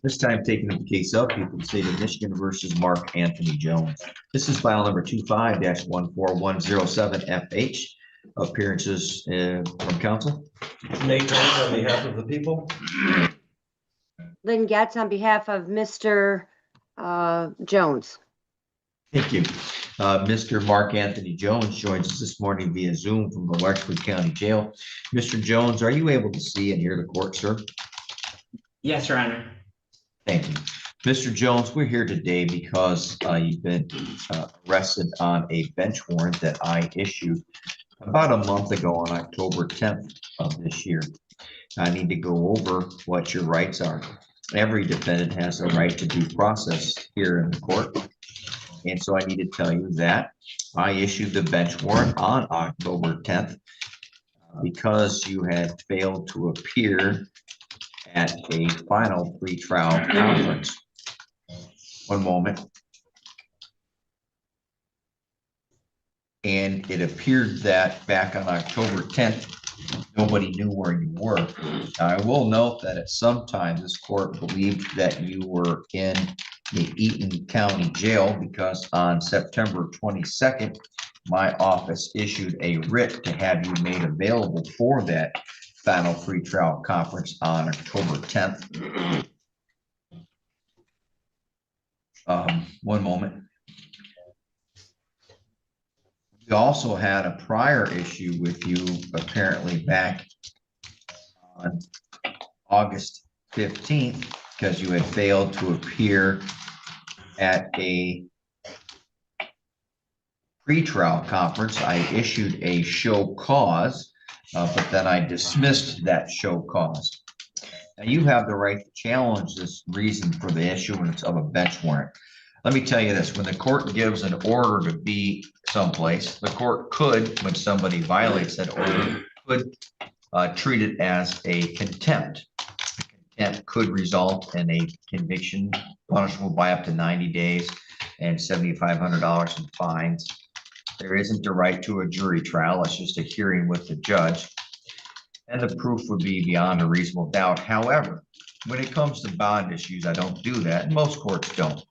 This time taking up the case of people in the state of Michigan versus Mark Anthony Jones. This is file number 25-14107FH. Appearances from counsel. Nate Jones on behalf of the people. Lynn Getz on behalf of Mr. Jones. Thank you. Mr. Mark Anthony Jones joins us this morning via Zoom from the Wexford County Jail. Mr. Jones, are you able to see and hear the court, sir? Yes, Your Honor. Thank you. Mr. Jones, we're here today because you've been arrested on a bench warrant that I issued about a month ago on October 10th of this year. I need to go over what your rights are. Every defendant has a right to due process here in the court. And so I need to tell you that I issued the bench warrant on October 10th because you had failed to appear at a final pretrial conference. One moment. And it appeared that back on October 10th, nobody knew where you were. I will note that at some time this court believed that you were in the Eaton County Jail because on September 22nd, my office issued a writ to have you made available for that final pretrial conference on October 10th. One moment. We also had a prior issue with you apparently back on August 15th because you had failed to appear at a pretrial conference. I issued a show cause, but then I dismissed that show cause. Now you have the right to challenge this reason for the issuance of a bench warrant. Let me tell you this, when the court gives an order to be someplace, the court could, when somebody violates that order, could treat it as a contempt. Contempt could result in a conviction punishable by up to 90 days and $7,500 in fines. There isn't a right to a jury trial. It's just a hearing with the judge. And the proof would be beyond a reasonable doubt. However, when it comes to bond issues, I don't do that. And most courts don't.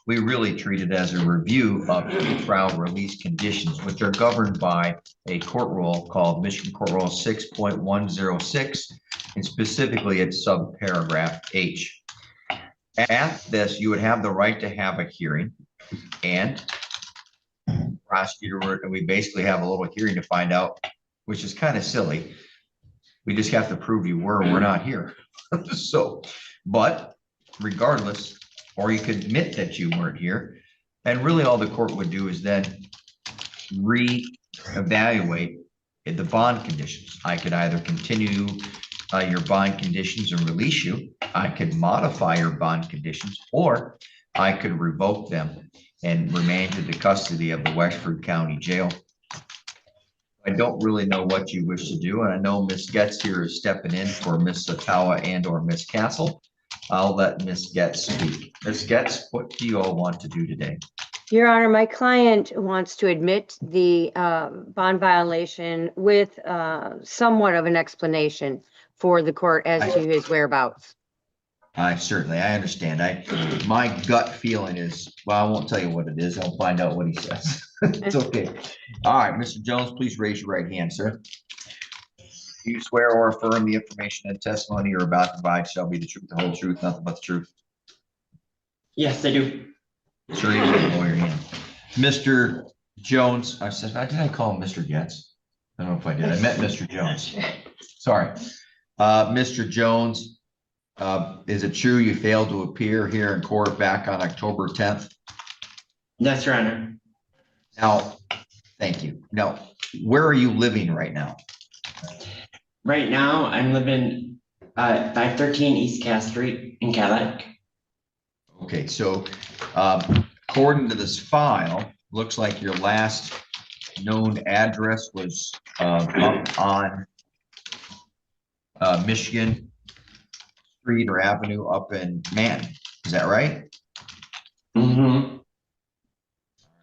We really treat it as a review of trial release conditions, which are governed by a court rule called Michigan Court Rule 6.106, and specifically it's subparagraph H. At this, you would have the right to have a hearing, and prosecutor would, and we basically have a little hearing to find out, which is kind of silly. We just have to prove you were or were not here. So, but regardless, or you could admit that you weren't here. And really all the court would do is then re-evaluate the bond conditions. I could either continue your bond conditions and release you. I could modify your bond conditions, or I could revoke them and remain to the custody of the Wexford County Jail. I don't really know what you wish to do. And I know Ms. Getz here is stepping in for Ms. Satawa and or Ms. Castle. I'll let Ms. Getz speak. Ms. Getz, what do you all want to do today? Your Honor, my client wants to admit the bond violation with somewhat of an explanation for the court as to his whereabouts. I understand. My gut feeling is, well, I won't tell you what it is. I'll find out what he says. It's okay. All right, Mr. Jones, please raise your right hand, sir. Do you swear or affirm the information and testimony you're about to provide shall be the truth, the whole truth, nothing but the truth? Yes, I do. Sure, you can lower your hand. Mr. Jones, I said, did I call him Mr. Getz? I don't know if I did. I meant Mr. Jones. Sorry. Mr. Jones, is it true you failed to appear here in court back on October 10th? Yes, Your Honor. Now, thank you. Now, where are you living right now? Right now, I'm living at 513 East Cass Street in Cadillac. Okay, so according to this file, looks like your last known address was up on Michigan Street or Avenue up in Mann. Is that right? Mm-hmm. All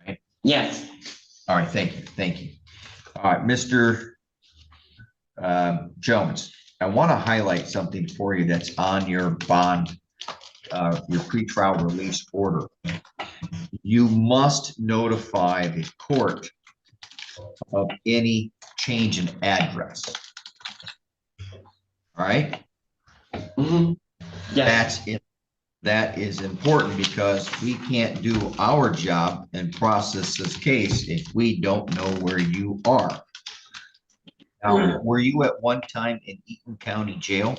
right. Yes. All right, thank you. Thank you. All right, Mr. Jones, I want to highlight something for you that's on your bond your pretrial release order, you must notify the court of any change in address. All right? Mhm. Yes, That's it. That is important because we can't do our job and process this case if we don't know where you are. Now, were you at one time in Eaton County Jail?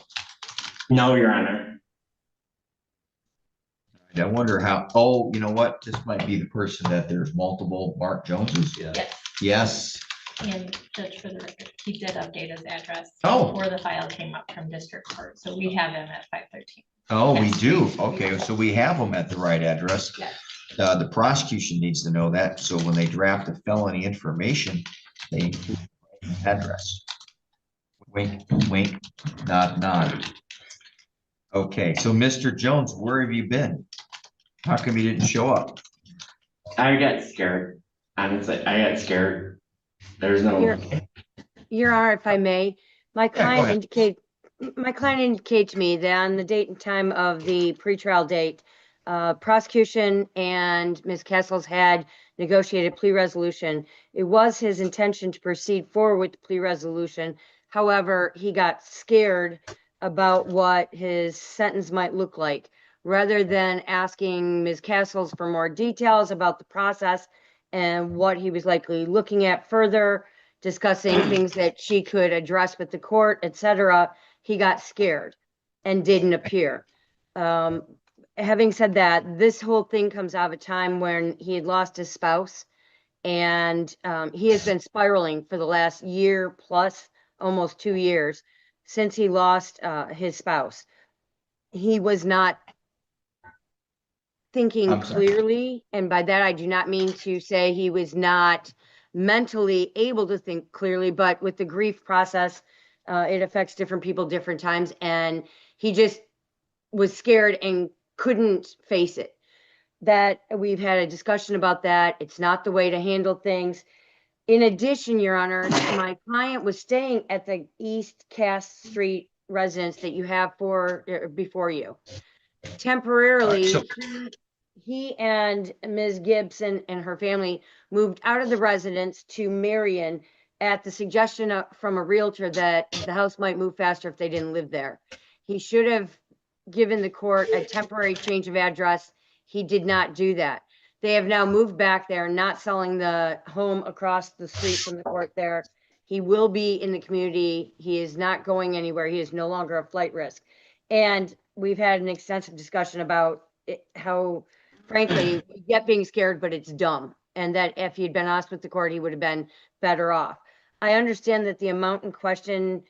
no, Your Honor. I wonder how, oh, you know what? This might be the person that there's multiple Mark Joneses. Yeah. Yes, Yes. and Judge, for the record, he did update his address. Oh. Before the file came up from district court, so we have him at 513. Oh, we Yes. do. Okay, so we have them at the right address. Yes. The prosecution needs to know that. So when they draft the felony information, they include the address. Wink, wink, nod, nod. Okay, so Mr. Jones, where have you been? How come you didn't show up? I got scared. Honestly, I got scared. There's no. Your Honor, if I may, my go client ahead. indicated to me that on the date and time of the pretrial date, prosecution and Ms. Castles had negotiated plea resolution. It was his intention to proceed forward with the plea resolution. However, he got scared about what his sentence might look like. Rather than asking Ms. Castles for more details about the process and what he was likely looking at further, discussing things that she could address with the court, etc., he got scared and didn't appear. Having said that, this whole thing comes out of a time when he had lost his spouse, and he has been spiraling for the last year plus, almost 2 years, since he lost his spouse. He was not thinking I'm sorry. clearly, and by that I do not mean to say he was not mentally able to think clearly, but with the grief process, it affects different people different times, and he just was scared and couldn't face it. That we've had a discussion about that. It's not the way to handle things. In addition, Your Honor, my client was staying at the East Cass Street residence that you have before you. Temporarily, All right, he and Ms. Gibson and her family moved out of the residence to Marion at the suggestion from a realtor that the house might move faster if they didn't live there. He should have given the court a temporary change of address. He did not do that. They have now moved back there, not selling the home across the street from the court there. He will be in the community. He is not going anywhere. He is no longer a flight risk. And we've had an extensive discussion about how, frankly, we get being scared, but it's dumb. And that if he'd been honest with the court, he would have been better off. I understand that the amount in question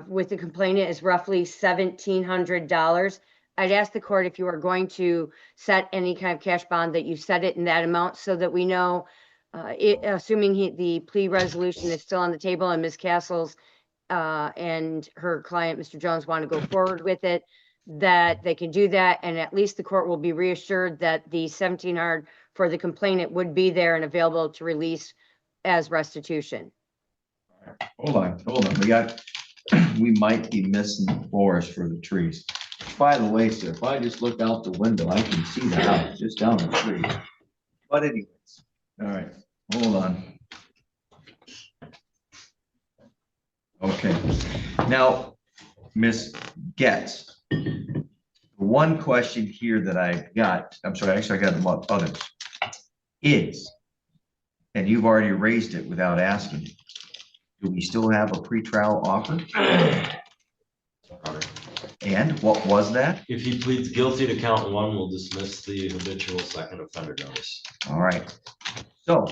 with the complainant is roughly $1,700. I'd ask the court if you are going to set any kind of cash bond that you set it in that amount so that we know, assuming the plea resolution is still on the table and Ms. Castles and her client, Mr. Jones, want to go forward with it, that they can do that. And at least the court will be reassured that the $1,700 for the complainant would be there and available to release as restitution. Hold on. We might be missing the forest for the trees. By the way, sir, if I just look out the window, I can see the house just down the street. But anyways, all right, hold on. Okay, now, Miss Getz, one question here that I got, I'm sorry, actually I got a lot of others, is, and you've already raised it without asking, do we still have a pretrial offer? And what was that? If he pleads guilty to count one, we'll dismiss the habitual second offender notice. All right. So,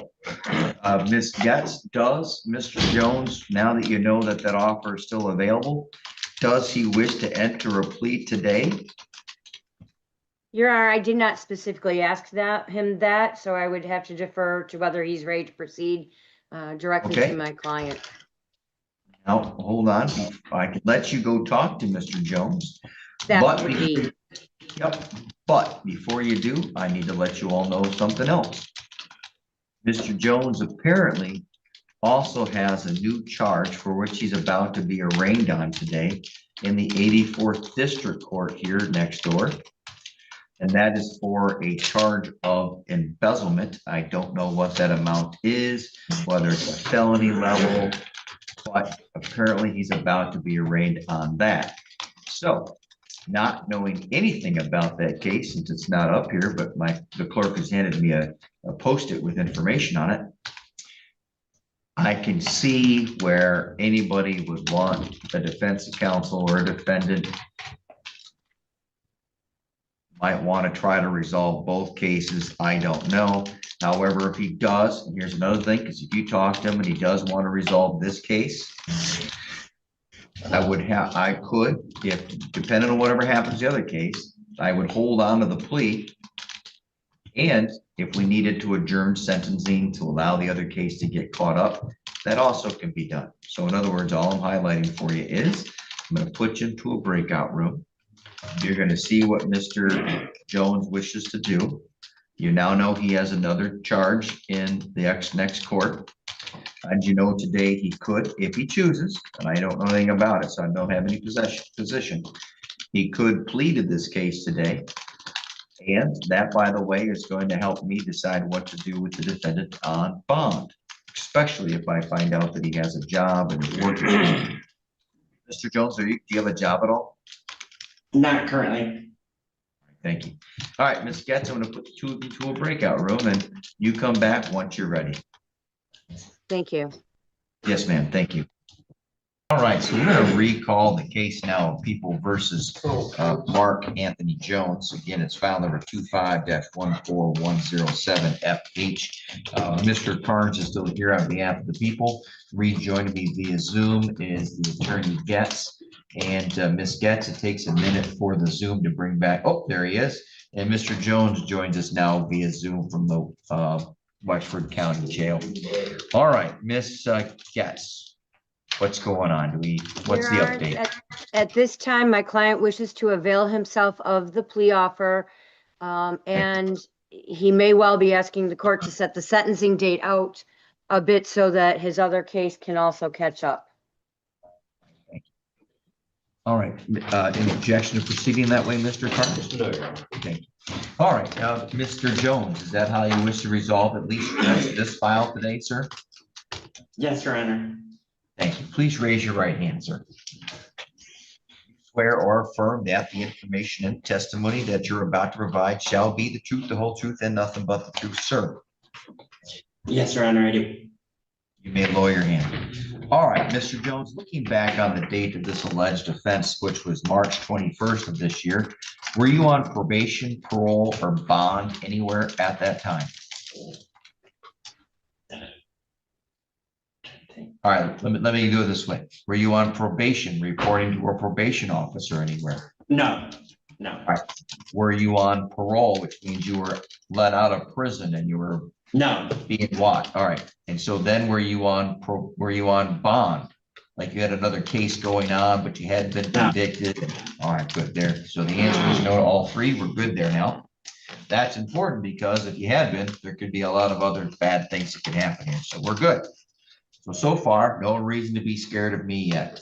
Ms. Getz, does Mr. Jones, now that you know that that offer is still available, does he wish to enter a plea today? Your Honor, I did not specifically ask him that, so I would have to defer to whether he's ready to proceed directly Okay. to my client. Now, hold on. I can let you go talk to Mr. Jones. That But would be, Yep, but before you do, I need to let you all know something else. Mr. Jones apparently also has a new charge for which he's about to be arraigned on today in the 84th District Court here next door. And that is for a charge of embezzlement. I don't know what that amount is, whether it's a felony level, but apparently he's about to be arraigned on that. So, not knowing anything about that case, since it's not up here, but the clerk has handed me a Post-it with information on it. I can see where anybody would want a defense counsel or a defendant might want to try to resolve both cases. I don't know. However, if he does, and here's another thing, because if you talk to him and he does want to resolve this case, I could, if depending on whatever happens the other case, I would hold on to the plea. And if we needed to adjourn sentencing to allow the other case to get caught up, that also can be done. So in other words, all I'm highlighting for you is I'm going to put you into a breakout room. You're going to see what Mr. Jones wishes to do. You now know he has another charge in the next court. And you know today he could, if he chooses, and I don't know anything about it, so I don't have any position, he could plead to this case today. And that, by the way, is going to help me decide what to do with the defendant on bond, especially if I find out that he has a job and is working. Mr. Jones, do you have a job at all? Not currently. Thank you. All right, Ms. Getz, I'm going to put the two of you to a breakout room and you come back once you're ready. Thank you. Yes, ma'am. Thank you. All right, so we're going to recall the case now of People versus Mark Anthony Jones. Again, it's file number 25-14107FH. Mr. Carnes is still here on behalf of the people. Rejoining me via Zoom is the attorney Getz. And Ms. Getz, it takes a minute for the Zoom to bring back. Oh, there he is. And Mr. Jones joins us now via Zoom from the Wexford County Jail. All right, Ms. Getz. What's going on? What's the update? At this time, my client wishes to avail himself of the plea offer, and he may well be asking the court to set the sentencing date out a bit so that his other case can also catch up. All right. Any objection to proceeding that way, Mr. Carter? No, Your Honor. Okay. All right. Mr. Jones, is that how you wish to resolve at least this file today, sir? Yes, Your Honor. Thank you. Please raise your right hand, sir. Swear or affirm that the information and testimony that you're about to provide shall be the truth, the whole truth, and nothing but the truth, sir. Yes, Your Honor, I do. You may lower your hand. All right, Mr. Jones, looking back on the date of this alleged offense, which was March 21st of this year, were you on probation, parole, or bond anywhere at that time? All right, let me do it this way. Were you on probation, reporting to a probation officer anywhere? No, no. All right. Were you on parole, which means you were let out of prison and you were No, being watched? All right. And so then were you on bond? Like you had another case going on, but you hadn't been convicted? All right, good there. So the answer is no to all three. We're good there now. That's important because if you had been, there could be a lot of other bad things that could happen here. So we're good. So far, no reason to be scared of me yet.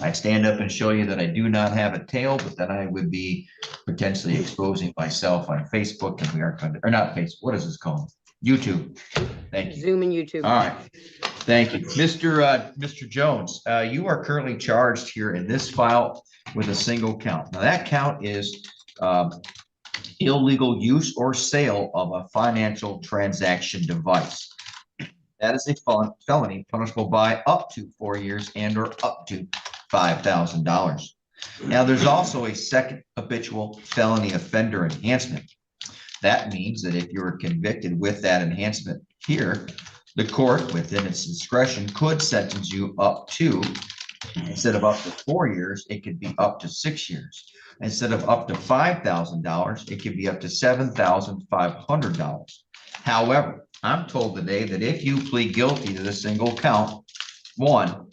I stand up and show you that I do not have a tail, but then I would be potentially exposing myself on Facebook, and we are kind of, or not Facebook, what is this called? YouTube. Thank you. Zoom and YouTube. All right. Thank you. Mr. Jones, you are currently charged here in this file with a single count. Now that count is illegal use or sale of a financial transaction device. That is a felony punishable by up to 4 years and or up to $5,000. Now, there's also a second habitual felony offender enhancement. That means that if you're convicted with that enhancement here, the court, within its discretion, could sentence you up to, instead of up to 4 years, it could be up to 6 years. Instead of up to $5,000, it could be up to $7,500. However, I'm told today that if you plead guilty to the single count, one,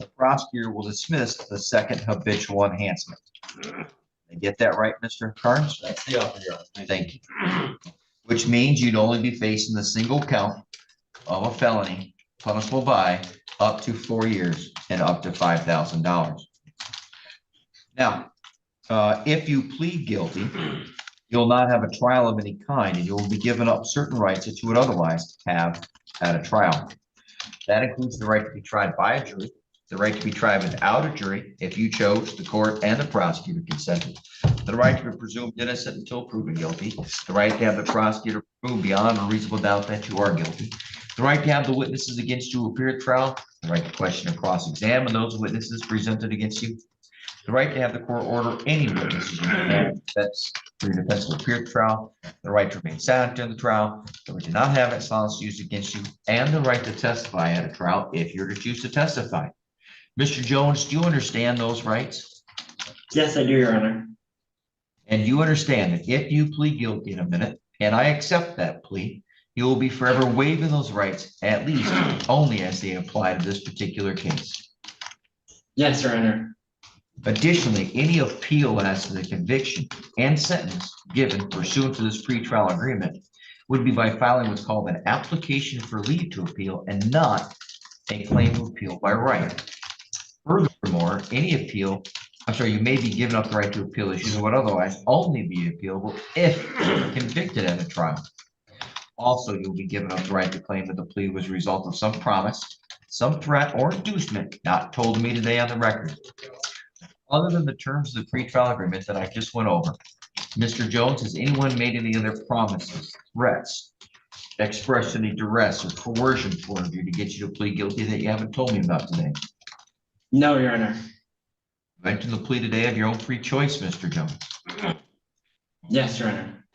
the prosecutor will dismiss the second habitual enhancement. I get that right, Mr. Carnes? That's the upper yard. Thank you. Which means you'd only be facing the single count of a felony punishable by up to 4 years and up to $5,000. Now, if you plead guilty, You'll not have a trial of any kind, and you will be given up certain rights that you would otherwise have at a trial. That includes the right to be tried by a jury, the right to be tried without a jury if you chose, the court and the prosecutor consented, the right to be presumed innocent until proven guilty, the right to have the prosecutor prove beyond a reasonable doubt that you are guilty, the right to have the witnesses against you appear at trial, the right to question and cross-examine those witnesses presented against you, the right to have the court order any witnesses that's for your defense to appear at trial, the right to remain silent during the trial, the right to not have that silence used against you, and the right to testify at a trial if you're to choose to testify. Mr. Jones, do you understand those rights? Yes, I do, Your Honor. And you understand that if you plead guilty in a minute, and I accept that plea, you will be forever waiving those rights, at least only as they apply to this particular case. Yes, Your Honor. Additionally, any appeal as to the conviction and sentence given pursuant to this pretrial agreement would be by filing what's called an application for leave to appeal and not a claim of appeal by right. Furthermore, any appeal, you may be given up the right to appeal issues that would otherwise only be appealable if convicted at a trial. Also, you'll be given up the right to claim that the plea was a result of some promise, some threat or inducement not told to me today on the record. Other than the terms of the pretrial agreement that I just went over, Mr. Jones, has anyone made any other promises, threats, expressed any duress or coercion toward you to get you to plead guilty that you haven't told me about today? No, Your Honor. You mentioned the plea today of your own free choice, Mr. Jones. Yes, Your Honor.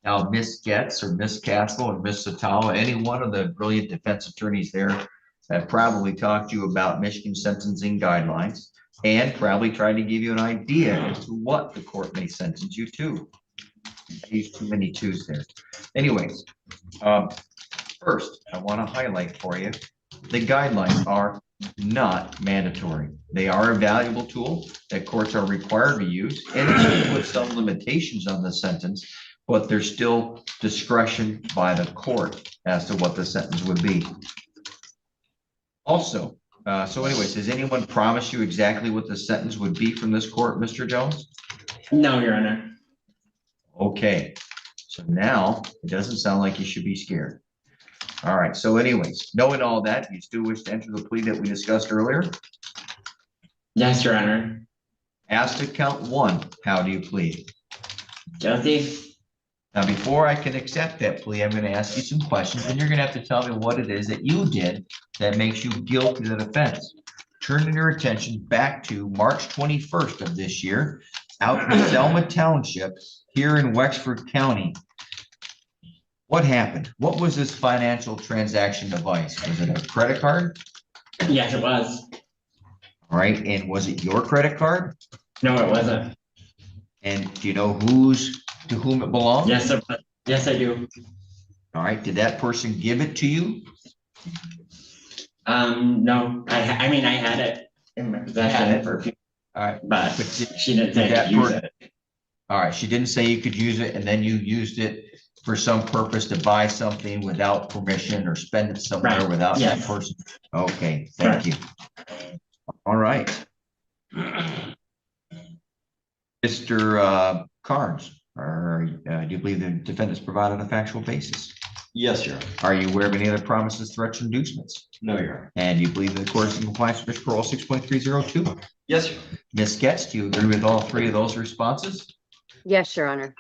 Now, Miss Getz or Miss Castle or Miss Satawa, any one of the brilliant defense attorneys there that probably talked to you about Michigan sentencing guidelines and probably tried to give you an idea as to what the court may sentence you to. These too many twos there. Anyways, first, I want to highlight for you, the guidelines are not mandatory. They are a valuable tool that courts are required to use, and it should put some limitations on the sentence, but there's still discretion by the court as to what the sentence would be. Also, so anyways, does anyone promise you exactly what the sentence would be from this court, Mr. Jones? No, Your Honor. Okay, so now it doesn't sound like you should be scared. All right, so anyways, knowing all that, you still wish to enter the plea that we discussed earlier? Yes, Your Honor. As to count one, how do you plead? Guilty. Now, before I can accept that plea, I'm going to ask you some questions, and you're going to have to tell me what it is that you did that makes you guilty of the offense. Turning your attention back to March 21st of this year, out in Selma Township, here in Wexford County. What happened? What was this financial transaction device? Was it a credit card? Yes, it was. All right, and was it your credit card? No, it wasn't. And do you know to whom it belonged? Yes, it was. Yes, I do. All right, did that person give it to you? No, I mean, I had it in my possession for a few, All right, but but she didn't say I could use it. all right, she didn't say you could use it, and then you used it for some purpose to buy something without permission or spend it somewhere Right, without that yes. person. Okay, thank you. All right. Mr. Carnes, do you believe the defendants provided a factual basis? Yes, Your Honor. Are you aware of any other promises, threats, or inducements? No, Your Honor. And do you believe the court is in compliance with Parole 6.302? Yes, Your Honor. Ms. Getz, do you agree with all three of those responses? Yes, Your Honor.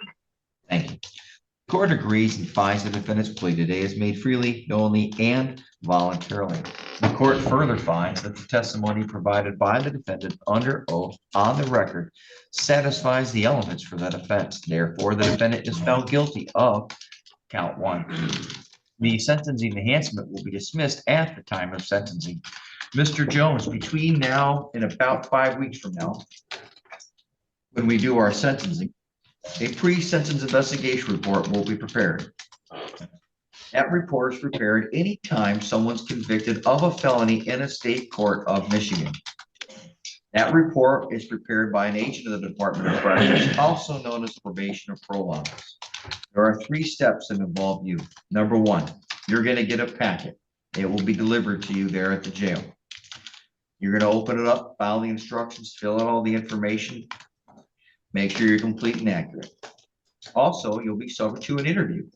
Thank you. Court agrees and finds the defendant's plea today is made freely, knowingly, and voluntarily. The court further finds that the testimony provided by the defendant under oath on the record satisfies the elements for that offense. Therefore, the defendant is found guilty of count one. The sentencing enhancement will be dismissed at the time of sentencing. Mr. Jones, between now and about 5 weeks from now, when we do our sentencing, a pre-sentence investigation report will be prepared. That report is prepared anytime someone's convicted of a felony in a state court of Michigan. That report is prepared by an agent of the Department of Corrections, also known as the probation or parole office. There are 3 steps that involve you. Number 1, you're going to get a packet. It will be delivered to you there at the jail. You're going to open it up, follow the instructions, fill out all the information. Make sure you're complete and accurate. Also, you'll be subject to an interview,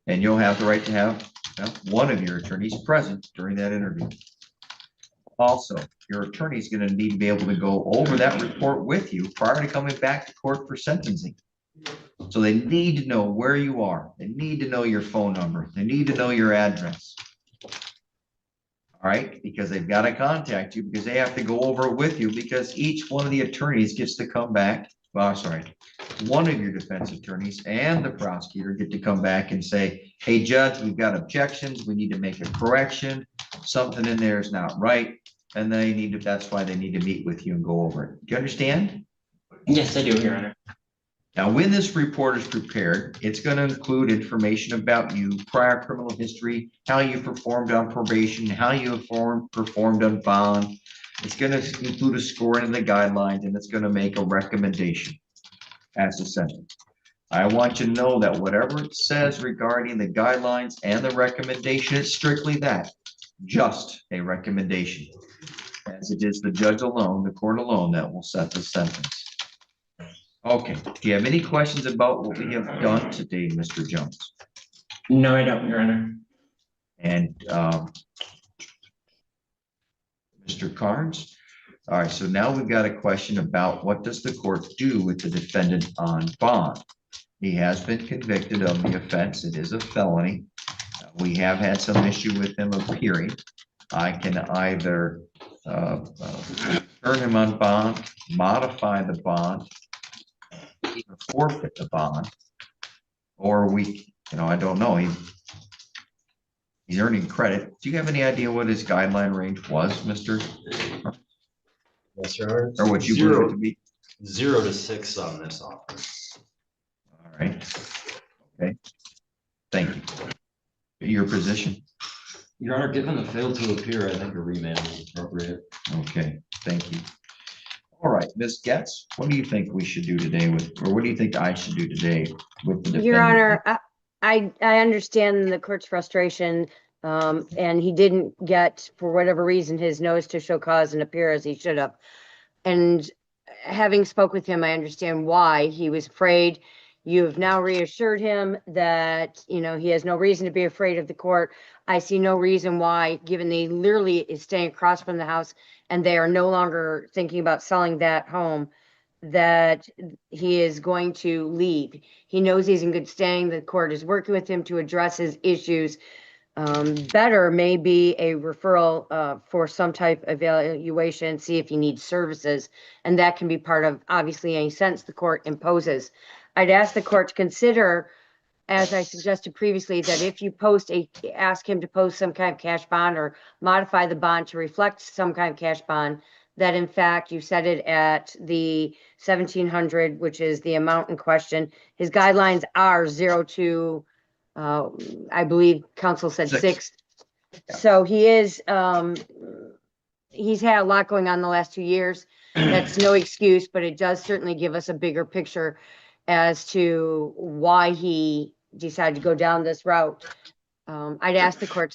and you'll have the right to have one of your attorneys present during that interview. Also, your attorney is going to need to be able to go over that report with you prior to coming back to court for sentencing. So they need to know where you are. They need to know your phone number. They need to know your address. All right, because they've got to contact you because they have to go over it with you because each one of the attorneys gets to come back. Well, sorry, one of your defense attorneys and the prosecutor get to come back and say, hey, judge, we've got objections. We need to make a correction. Something in there is not right. And they need to, that's why they need to meet with you and go over it. Do you understand? Yes, I do, Your Honor. Now, when this report is prepared, it's going to include information about you, prior criminal history, how you performed on probation, how you performed on bond. It's going to include a scoring of the guidelines, and it's going to make a recommendation as a sentence. I want you to know that whatever it says regarding the guidelines and the recommendation, it's strictly that, just a recommendation. As it is the judge alone, the court alone, that will set the sentence. Okay, do you have any questions about what we have done today, Mr. Jones? No, I don't, Your Honor. And Mr. Carnes? All right, so now we've got a question about what does the court do with the defendant on bond? He has been convicted of the offense. It is a felony. We have had some issue with him appearing. I can either turn him on bond, modify the bond, either forfeit the bond, or we, I don't know. He's earning credit. Do you have any idea what his guideline range was, Mr.? Yes, Your Honor. Or what you believe it to be? 0 to 6 on this offer. All right. Okay. Thank you. Your position? Your Honor, given the failed to appear, I think a remand is appropriate. Okay, thank you. All right, Ms. Getz, what do you think we should do today with, or what do you think I should do today with the defendant? Your Honor, I understand the court's frustration, and he didn't get, for whatever reason, his notice to show cause and appear as he should have. And having spoke with him, I understand why. He was afraid. You have now reassured him that, he has no reason to be afraid of the court. I see no reason why, given he literally is staying across from the house and they are no longer thinking about selling that home, that he is going to leave. He knows he's in good standing. The court is working with him to address his issues. Better may be a referral for some type of evaluation, see if he needs services. And that can be part of, obviously, any sentence the court imposes. I'd ask the court to consider, as I suggested previously, that if you ask him to post some kind of cash bond or modify the bond to reflect some kind of cash bond, that in fact you set it at the 1,700, which is the amount in question. His guidelines are 0 to, I believe counsel said 6. Yeah. So he is, he's had a lot going on the last 2 years. That's no excuse, but it does certainly give us a bigger picture as to why he decided to go down this route. I'd ask the court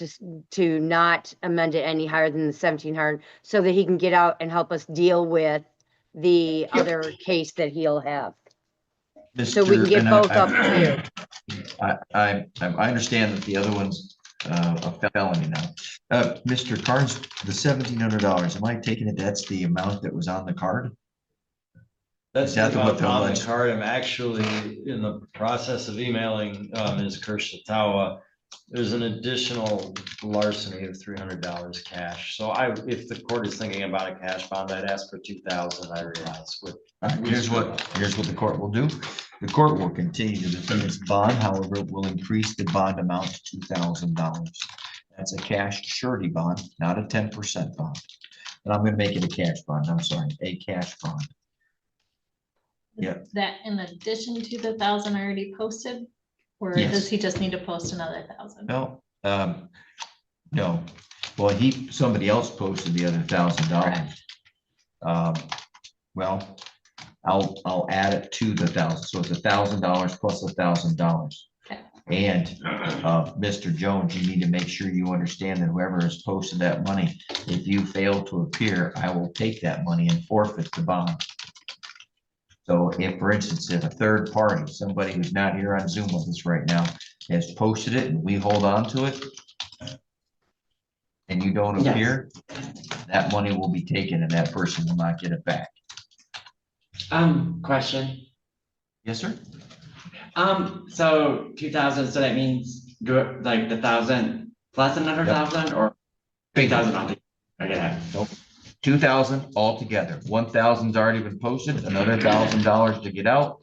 to not amend it any higher than the 1,700 so that he can get out and help us deal with the other case that he'll have. So we can get both up to you. I understand that the other one's a felony now. Mr. Carnes, the $1,700, am I taking it that's the amount that was on the card? That's Is that what the on the alleged- card. I'm actually in the process of emailing Ms. Kirschatawa. There's an additional larceny of $300 cash. So if the court is thinking about a cash bond, I'd ask for $2,000. I realize. All right, here's what the court will do. The court will continue to defend its bond. However, it will increase the bond amount to $2,000. That's a cash surety bond, not a 10% bond. And I'm going to make it a cash bond. I'm sorry, a cash bond. Yeah. That in addition to the 1,000 already posted, or Yes. does he just need to post another 1,000? No, no. Well, somebody else posted the other $1,000. Well, I'll add it to the 1,000. So it's $1,000 plus $1,000. Okay. And Mr. Jones, you need to make sure you understand that whoever has posted that money, if you fail to appear, I will take that money and forfeit the bond. So if, for instance, if a third party, somebody who's not here on Zoom with us right now, has posted it and we hold on to it, and you don't Yes. appear, that money will be taken and that person will not get it back. Question. Yes, sir? So 2,000, so that means do like the 1,000 plus another Yep. 1,000 or 3,000 on the, okay. Nope. 2,000 altogether. 1,000's already been posted, another $1,000 to get out.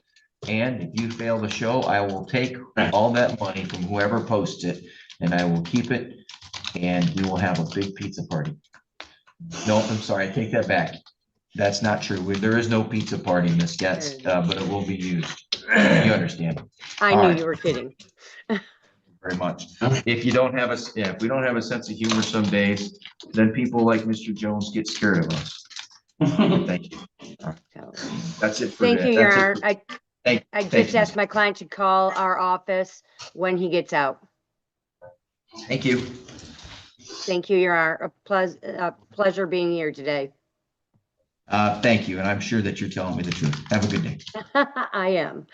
And if you fail the show, I will take all that money from whoever posts it and I will keep it and we will have a big pizza party. No, I'm sorry, I take that back. That's not true. There is no pizza party, Miss Getz, but it will be used. You understand? I All knew right. you were kidding. Very much. If you don't have if we don't have a sense of humor some days, then people like Mr. Jones get scared of us. Thank you. So, That's it for thank that. you, Your That's it Honor. for- I thank just you. asked my client to call our office when he gets out. Thank you. Thank you, Your Honor. A pleasure being here today. Thank you. And I'm sure that you're telling me the truth. Have a good day. I am.